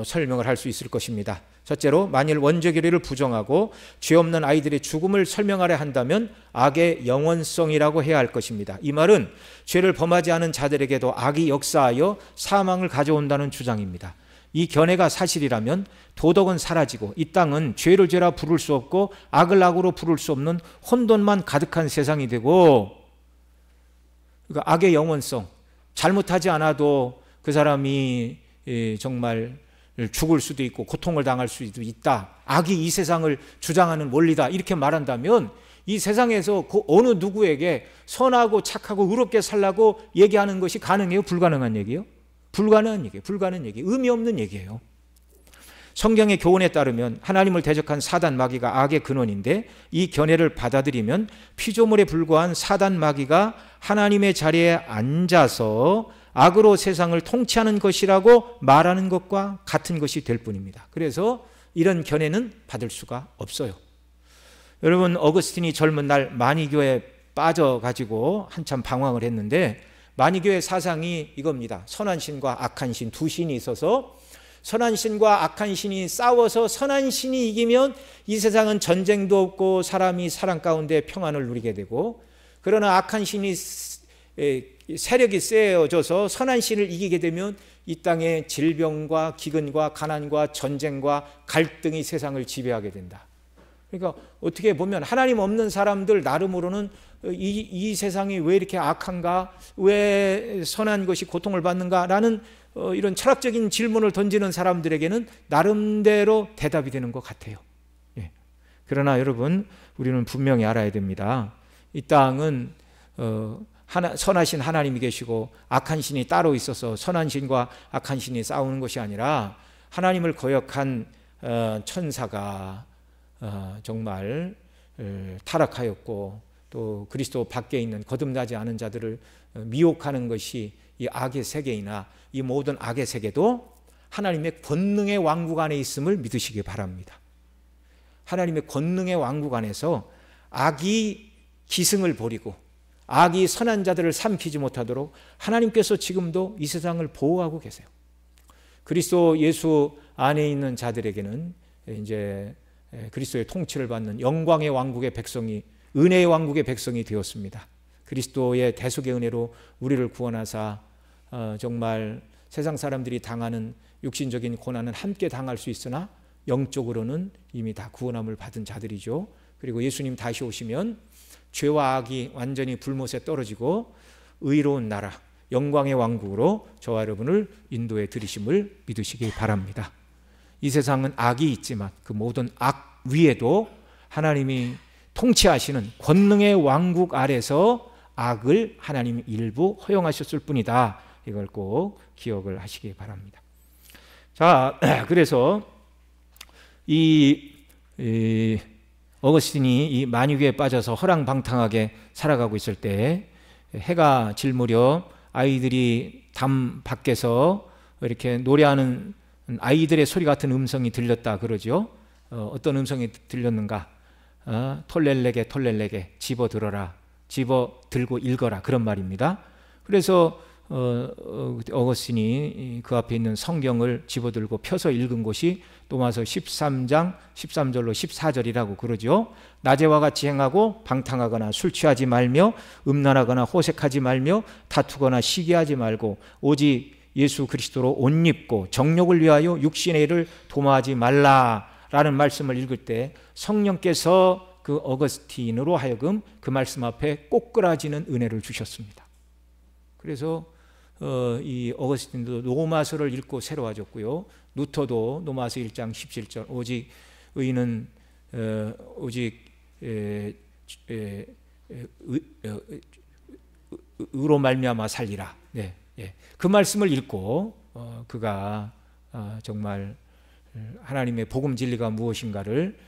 A: 설명을 할 수 있을 것입니다. 첫째로, 만일 원죄 교리를 부정하고 죄 없는 아이들의 죽음을 설명하려 한다면 악의 영원성이라고 해야 할 것입니다. 이 말은 죄를 범하지 않은 자들에게도 악이 역사하여 사망을 가져온다는 주장입니다. 이 견해가 사실이라면 도덕은 사라지고 이 땅은 죄를 죄라 부를 수 없고 악을 악으로 부를 수 없는 혼돈만 가득한 세상이 되고, 그러니까 악의 영원성, 잘못하지 않아도 그 사람이 정말 죽을 수도 있고 고통을 당할 수도 있다. 악이 이 세상을 주장하는 원리다. 이렇게 말한다면 이 세상에서 그 어느 누구에게 선하고 착하고 의롭게 살라고 얘기하는 것이 가능해요? 불가능한 얘기예요? 불가능한 얘기, 의미 없는 얘기예요. 성경의 교훈에 따르면 하나님을 대적한 사단 마귀가 악의 근원인데, 이 견해를 받아들이면 피조물에 불과한 사단 마귀가 하나님의 자리에 앉아서 악으로 세상을 통치하는 것이라고 말하는 것과 같은 것이 될 뿐입니다. 그래서 이런 견해는 받을 수가 없어요. 여러분, 어거스틴이 젊은 날 마니교에 빠져가지고 한참 방황을 했는데, 마니교의 사상이 이겁니다. 선한 신과 악한 신, 두 신이 있어서 선한 신과 악한 신이 싸워서 선한 신이 이기면 이 세상은 전쟁도 없고 사람이 사랑 가운데 평안을 누리게 되고, 그러나 악한 신이 세력이 세어져서 선한 신을 이기게 되면 이 땅에 질병과 기근과 가난과 전쟁과 갈등이 세상을 지배하게 된다. 그러니까 어떻게 보면 하나님 없는 사람들 나름으로는 이 세상이 왜 이렇게 악한가, 왜 선한 것이 고통을 받는가라는 이런 철학적인 질문을 던지는 사람들에게는 나름대로 대답이 되는 것 같아요. 예. 그러나 여러분, 우리는 분명히 알아야 됩니다. 이 땅은 선하신 하나님이 계시고 악한 신이 따로 있어서 선한 신과 악한 신이 싸우는 것이 아니라, 하나님을 거역한 천사가 정말 타락하였고 또 그리스도 밖에 있는 거듭나지 않은 자들을 미혹하는 것이 이 악의 세계이나 이 모든 악의 세계도 하나님의 권능의 왕국 안에 있음을 믿으시기 바랍니다. 하나님의 권능의 왕국 안에서 악이 기승을 부리고 악이 선한 자들을 삼키지 못하도록 하나님께서 지금도 이 세상을 보호하고 계세요. 그리스도 예수 안에 있는 자들에게는 이제 그리스도의 통치를 받는 영광의 왕국의 백성이, 은혜의 왕국의 백성이 되었습니다. 그리스도의 대속의 은혜로 우리를 구원하사 정말 세상 사람들이 당하는 육신적인 고난은 함께 당할 수 있으나 영적으로는 이미 다 구원함을 받은 자들이죠. 그리고 예수님 다시 오시면 죄와 악이 완전히 불못에 떨어지고 의로운 나라, 영광의 왕국으로 저와 여러분을 인도해 들이심을 믿으시기 바랍니다. 이 세상은 악이 있지만 그 모든 악 위에도 하나님이 통치하시는 권능의 왕국 아래서 악을 하나님이 일부 허용하셨을 뿐이다. 이걸 꼭 기억을 하시기 바랍니다. 자, 그래서 이 어거스틴이 이 만유계에 빠져서 허랑방탕하게 살아가고 있을 때, 해가 질 무렵 아이들이 담 밖에서 이렇게 노래하는 아이들의 소리 같은 음성이 들렸다 그러죠. 어떤 음성이 들렸는가? 톨렐레게 톨렐레게 집어 들어라, 집어 들고 읽어라, 그런 말입니다. 그래서 어거스틴이 그 앞에 있는 성경을 집어들고 펴서 읽은 곳이 로마서 13장 13절로 14절이라고 그러죠. 낮에와 같이 행하고 방탕하거나 술 취하지 말며 음란하거나 호색하지 말며 다투거나 시기하지 말고 오직 예수 그리스도로 옷 입고 정욕을 위하여 육신의 일을 도모하지 말라라는 말씀을 읽을 때 성령께서 그 어거스틴으로 하여금 그 말씀 앞에 꼬꾸라지는 은혜를 주셨습니다. 그래서 이 어거스틴도 로마서를 읽고 새로워졌고요. 루터도 로마서 1장 17절 오직 의인은 오직 의로 말미암아 살리라. 네, 예. 그 말씀을 읽고 그가 정말 하나님의 복음 진리가 무엇인가를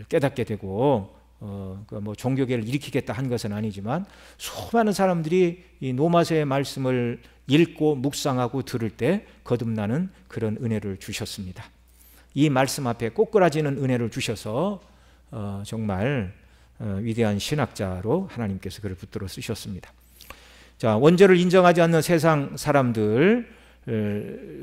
A: 깨닫게 되고 뭐 종교계를 일으키겠다 한 것은 아니지만 수많은 사람들이 이 로마서의 말씀을 읽고 묵상하고 들을 때 거듭나는 그런 은혜를 주셨습니다. 이 말씀 앞에 꼬꾸라지는 은혜를 주셔서 정말 위대한 신학자로 하나님께서 그를 붙들어 쓰셨습니다. 자, 원죄를 인정하지 않는 세상 사람들,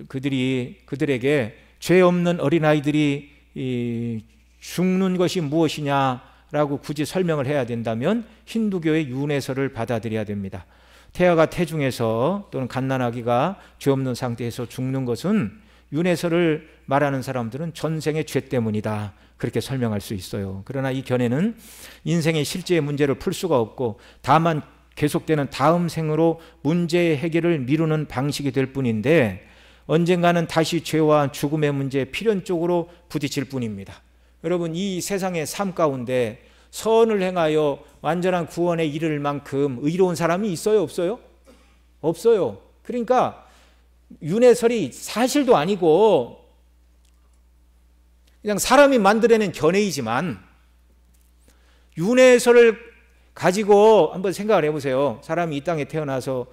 A: 그들에게 죄 없는 어린아이들이 죽는 것이 무엇이냐라고 굳이 설명을 해야 된다면 힌두교의 윤회설을 받아들여야 됩니다. 태아가 태중에서 또는 갓난아기가 죄 없는 상태에서 죽는 것은 윤회설을 말하는 사람들은 전생의 죄 때문이다, 그렇게 설명할 수 있어요. 그러나 이 견해는 인생의 실제의 문제를 풀 수가 없고 다만 계속되는 다음 생으로 문제의 해결을 미루는 방식이 될 뿐인데 언젠가는 다시 죄와 죽음의 문제에 필연적으로 부딪힐 뿐입니다. 여러분, 이 세상의 삶 가운데 선을 행하여 완전한 구원에 이를 만큼 의로운 사람이 있어요, 없어요? 없어요. 그러니까 윤회설이 사실도 아니고 그냥 사람이 만들어낸 견해이지만, 윤회설을 가지고 한번 생각을 해보세요. 사람이 이 땅에 태어나서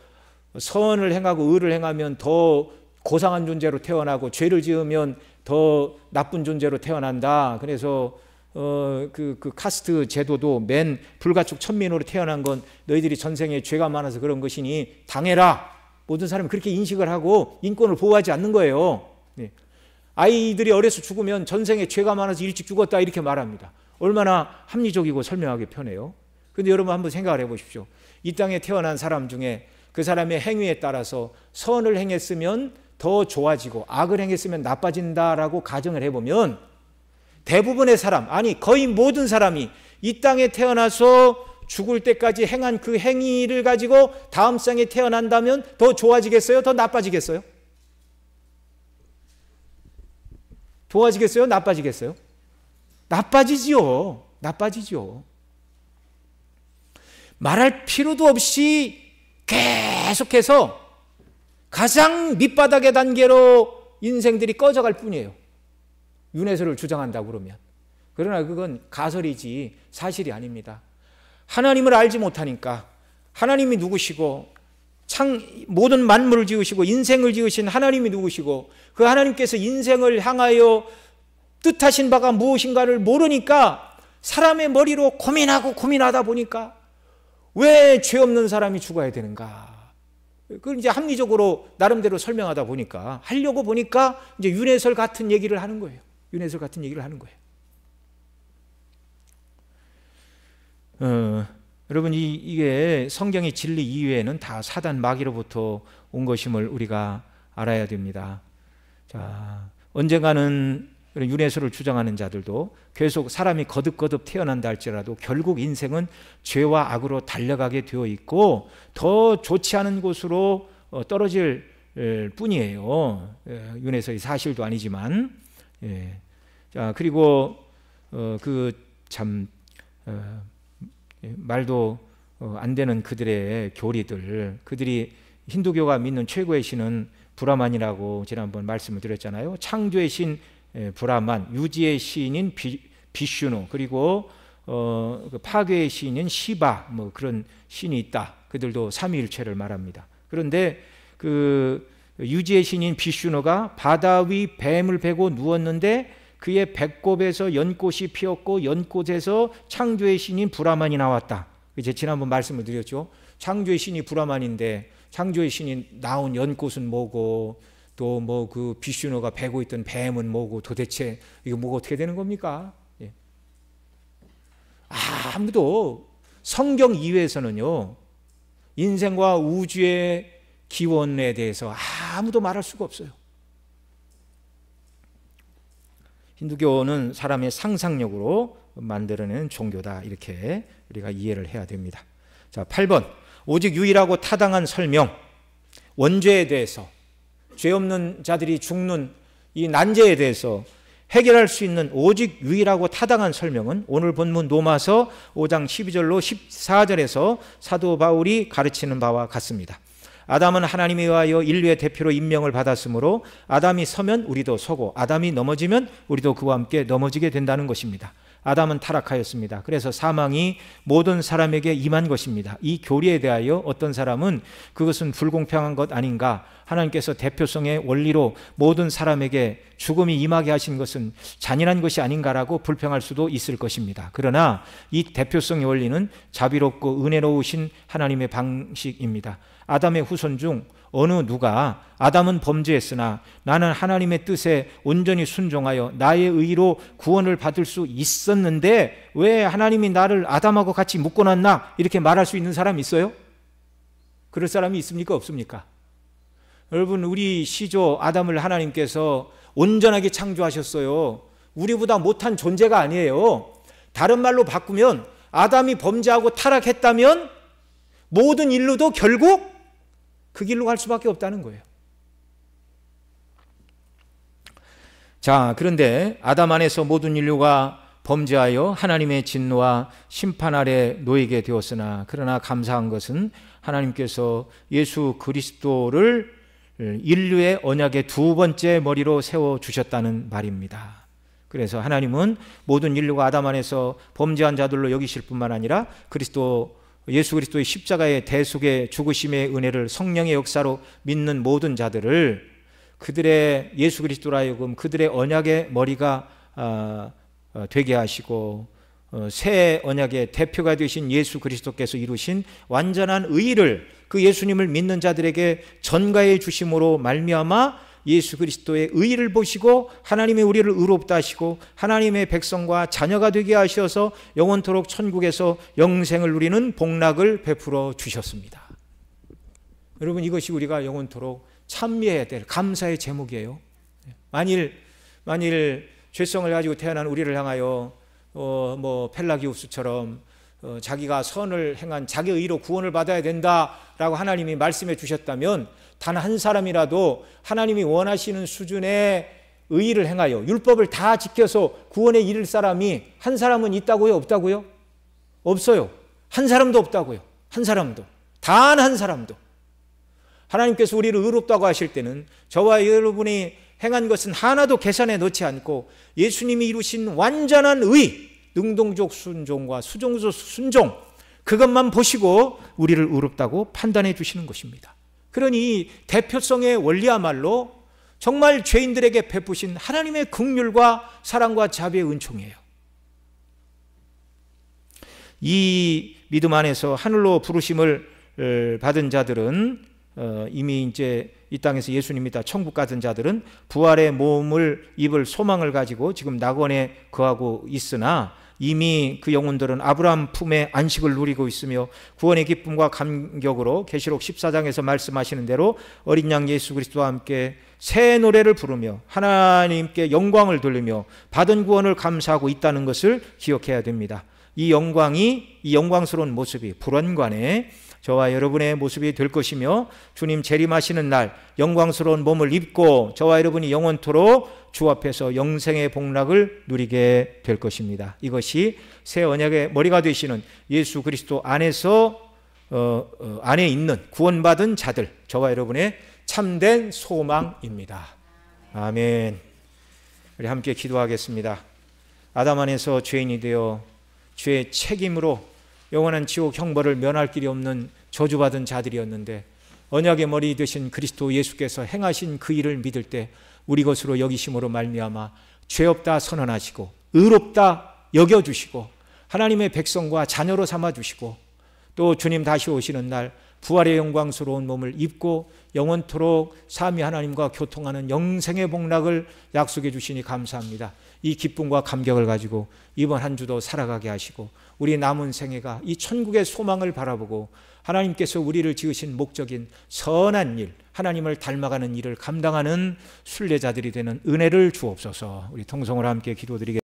A: 선을 행하고 의를 행하면 더 고상한 존재로 태어나고 죄를 지으면 더 나쁜 존재로 태어난다. 그래서 그 카스트 제도도 맨 불가촉 천민으로 태어난 건 너희들이 전생에 죄가 많아서 그런 것이니 당해라. 모든 사람이 그렇게 인식을 하고 인권을 보호하지 않는 거예요. 아이들이 어려서 죽으면 전생에 죄가 많아서 일찍 죽었다 이렇게 말합니다. 얼마나 합리적이고 설명하기 편해요. 그런데 여러분 한번 생각을 해보십시오. 이 땅에 태어난 사람 중에 그 사람의 행위에 따라서 선을 행했으면 더 좋아지고 악을 행했으면 나빠진다라고 가정을 해보면 대부분의 사람, 아니 거의 모든 사람이 이 땅에 태어나서 죽을 때까지 행한 그 행위를 가지고 다음 생에 태어난다면 더 좋아지겠어요? 더 나빠지겠어요? 좋아지겠어요? 나빠지겠어요? 나빠지지요. 나빠지죠. 말할 필요도 없이 계속해서 가장 밑바닥의 단계로 인생들이 꺼져갈 뿐이에요. 윤회설을 주장한다고 그러면. 그러나 그건 가설이지 사실이 아닙니다. 하나님을 알지 못하니까 하나님이 누구시고 모든 만물을 지으시고 인생을 지으신 하나님이 누구시고 그 하나님께서 인생을 향하여 뜻하신 바가 무엇인가를 모르니까 사람의 머리로 고민하다 보니까 왜 죄 없는 사람이 죽어야 되는가? 그걸 이제 합리적으로 나름대로 설명하다 보니까 하려고 보니까 이제 윤회설 같은 얘기를 하는 거예요. 윤회설 같은 얘기를 하는 거예요. 여러분 이게 성경의 진리 이외에는 다 사단 마귀로부터 온 것임을 우리가 알아야 됩니다. 자, 언젠가는 윤회설을 주장하는 자들도 계속 사람이 거듭거듭 태어난다 할지라도 결국 인생은 죄와 악으로 달려가게 되어 있고 더 좋지 않은 곳으로 떨어질 뿐이에요. 윤회설이 사실도 아니지만. 자, 그리고 말도 안 되는 그들의 교리들, 그들이 힌두교가 믿는 최고의 신은 브라만이라고 지난번 말씀을 드렸잖아요. 창조의 신 브라만, 유지의 신인 비슈누, 그리고 파괴의 신인 시바, 뭐 그런 신이 있다. 그들도 삼위일체를 말합니다. 그런데 그 유지의 신인 비슈누가 바다 위 뱀을 베고 누웠는데 그의 배꼽에서 연꽃이 피었고 연꽃에서 창조의 신인 브라만이 나왔다. 제가 지난번 말씀을 드렸죠. 창조의 신이 브라만인데 창조의 신이 나온 연꽃은 뭐고 또 뭐 그 비슈누가 베고 있던 뱀은 뭐고 도대체 이거 뭐가 어떻게 되는 겁니까? 예. 아무도 성경 이외에서는요 인생과 우주의 기원에 대해서 아무도 말할 수가 없어요. 힌두교는 사람의 상상력으로 만들어낸 종교다, 이렇게 우리가 이해를 해야 됩니다. 자, 8번 오직 유일하고 타당한 설명, 원죄에 대해서, 죄 없는 자들이 죽는 이 난제에 대해서 해결할 수 있는 오직 유일하고 타당한 설명은 오늘 본문 로마서 5장 12절로 14절에서 사도 바울이 가르치는 바와 같습니다. 아담은 하나님에 의하여 인류의 대표로 임명을 받았으므로 아담이 서면 우리도 서고 아담이 넘어지면 우리도 그와 함께 넘어지게 된다는 것입니다. 아담은 타락하였습니다. 그래서 사망이 모든 사람에게 임한 것입니다. 이 교리에 대하여 어떤 사람은 그것은 불공평한 것 아닌가, 하나님께서 대표성의 원리로 모든 사람에게 죽음이 임하게 하신 것은 잔인한 것이 아닌가라고 불평할 수도 있을 것입니다. 그러나 이 대표성의 원리는 자비롭고 은혜로우신 하나님의 방식입니다. 아담의 후손 중 어느 누가 아담은 범죄했으나 나는 하나님의 뜻에 온전히 순종하여 나의 의로 구원을 받을 수 있었는데 왜 하나님이 나를 아담하고 같이 묶어놨나, 이렇게 말할 수 있는 사람이 있어요? 그럴 사람이 있습니까? 없습니까? 여러분, 우리 시조 아담을 하나님께서 온전하게 창조하셨어요. 우리보다 못한 존재가 아니에요. 다른 말로 바꾸면 아담이 범죄하고 타락했다면 모든 인류도 결국 그 길로 갈 수밖에 없다는 거예요. 자, 그런데 아담 안에서 모든 인류가 범죄하여 하나님의 진노와 심판 아래 놓이게 되었으나 그러나 감사한 것은 하나님께서 예수 그리스도를 인류의 언약의 두 번째 머리로 세워주셨다는 말입니다. 그래서 하나님은 모든 인류가 아담 안에서 범죄한 자들로 여기실 뿐만 아니라 그리스도 예수 그리스도의 십자가의 대속의 죽으심의 은혜를 성령의 역사로 믿는 모든 자들을 그들의 예수 그리스도로 하여금 그들의 언약의 머리가 되게 하시고 새 언약의 대표가 되신 예수 그리스도께서 이루신 완전한 의를 그 예수님을 믿는 자들에게 전가해 주심으로 말미암아 예수 그리스도의 의를 보시고 하나님의 우리를 의롭다 하시고 하나님의 백성과 자녀가 되게 하셔서 영원토록 천국에서 영생을 누리는 복락을 베풀어 주셨습니다. 여러분, 이것이 우리가 영원토록 찬미해야 될 감사의 제목이에요. 만일 죄성을 가지고 태어난 우리를 향하여 펠라기우스처럼 자기가 선을 행한 자기 의로 구원을 받아야 된다라고 하나님이 말씀해 주셨다면 단 한 사람이라도 하나님이 원하시는 수준의 의를 행하여 율법을 다 지켜서 구원에 이를 사람이 한 사람은 있다고요? 없다고요? 없어요. 한 사람도 없다고요. 한 사람도. 단 한 사람도. 하나님께서 우리를 의롭다고 하실 때는 저와 여러분이 행한 것은 하나도 계산에 넣지 않고 예수님이 이루신 완전한 의, 능동적 순종과 수종적 순종, 그것만 보시고 우리를 의롭다고 판단해 주시는 것입니다. 그러니 대표성의 원리야말로 정말 죄인들에게 베푸신 하나님의 긍휼과 사랑과 자비의 은총이에요. 이 믿음 안에서 하늘로 부르심을 받은 자들은 이미 이제 이 땅에서 예수님이 다 천국 가던 자들은 부활의 몸을 입을 소망을 가지고 지금 낙원에 거하고 있으나 이미 그 영혼들은 아브라함 품에 안식을 누리고 있으며 구원의 기쁨과 감격으로 계시록 14장에서 말씀하시는 대로 어린 양 예수 그리스도와 함께 새 노래를 부르며 하나님께 영광을 돌리며 받은 구원을 감사하고 있다는 것을 기억해야 됩니다. 이 영광스러운 모습이 불원관에 저와 여러분의 모습이 될 것이며 주님 재림하시는 날 영광스러운 몸을 입고 저와 여러분이 영원토록 주 앞에서 영생의 복락을 누리게 될 것입니다. 이것이 새 언약의 머리가 되시는 예수 그리스도 안에서 안에 있는 구원받은 자들, 저와 여러분의 참된 소망입니다. 아멘. 우리 함께 기도하겠습니다. 아담 안에서 죄인이 되어 죄의 책임으로 영원한 지옥 형벌을 면할 길이 없는 저주받은 자들이었는데 언약의 머리 되신 그리스도 예수께서 행하신 그 일을 믿을 때 우리 것으로 여기심으로 말미암아 죄 없다 선언하시고 의롭다 여겨주시고 하나님의 백성과 자녀로 삼아주시고 또 주님 다시 오시는 날 부활의 영광스러운 몸을 입고 영원토록 삼위 하나님과 교통하는 영생의 복락을 약속해 주시니 감사합니다. 이 기쁨과 감격을 가지고 이번 한 주도 살아가게 하시고 우리 남은 생애가 이 천국의 소망을 바라보고 하나님께서 우리를 지으신 목적인 선한 일, 하나님을 닮아가는 일을 감당하는 순례자들이 되는 은혜를 주옵소서. 우리 통성으로 함께 기도드리겠습니다.